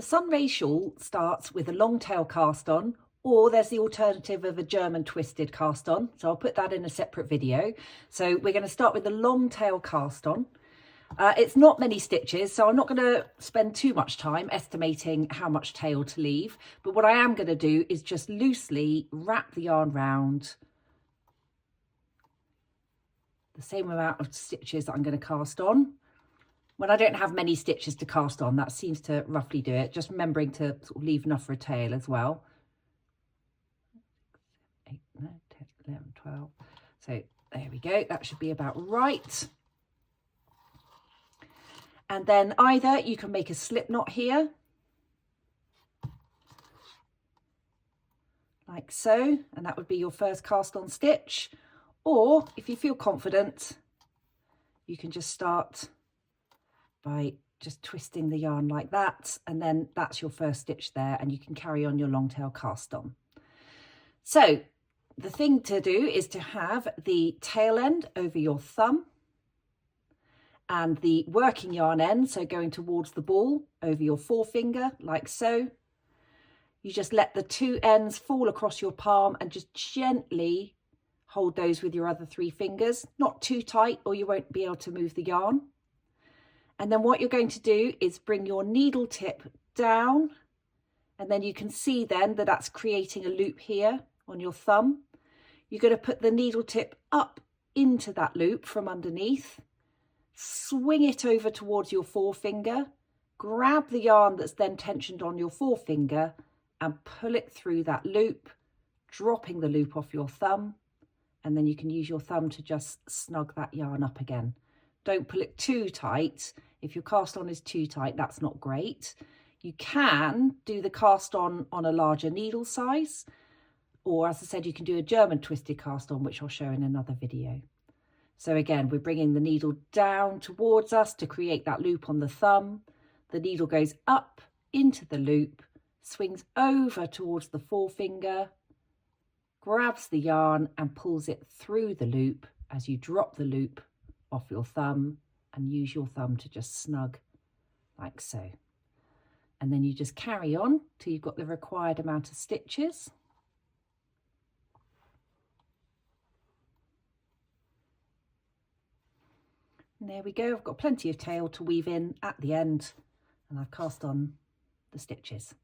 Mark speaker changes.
Speaker 1: The Sunray Shawl starts with a long tail cast on, or there's the alternative of a German twisted cast on. So I'll put that in a separate video. So we're going to start with the long tail cast on. It's not many stitches, so I'm not going to spend too much time estimating how much tail to leave. But what I am going to do is just loosely wrap the yarn round the same amount of stitches that I'm going to cast on. When I don't have many stitches to cast on, that seems to roughly do it. Just remembering to sort of leave enough for a tail as well. 8, 9, 10, 11, 12. So there we go. That should be about right. And then either you can make a slip knot here, like so, and that would be your first cast on stitch. Or if you feel confident, you can just start by just twisting the yarn like that, and then that's your first stitch there, and you can carry on your long tail cast on. So the thing to do is to have the tail end over your thumb and the working yarn end, so going towards the ball, over your forefinger like so. You just let the two ends fall across your palm and just gently hold those with your other 3 fingers, not too tight or you won't be able to move the yarn. And then what you're going to do is bring your needle tip down, and then you can see then that that's creating a loop here on your thumb. You're going to put the needle tip up into that loop from underneath, swing it over towards your forefinger, grab the yarn that's then tensioned on your forefinger and pull it through that loop, dropping the loop off your thumb, and then you can use your thumb to just snug that yarn up again. Don't pull it too tight. If your cast on is too tight, that's not great. You can do the cast on a larger needle size, or as I said, you can do a German twisted cast on, which I'll show in another video. So again, we're bringing the needle down towards us to create that loop on the thumb. The needle goes up into the loop, swings over towards the forefinger, grabs the yarn and pulls it through the loop as you drop the loop off your thumb, and use your thumb to just snug like so. And then you just carry on till you've got the required amount of stitches. And there we go. I've got plenty of tail to weave in at the end, and I've cast on the stitches.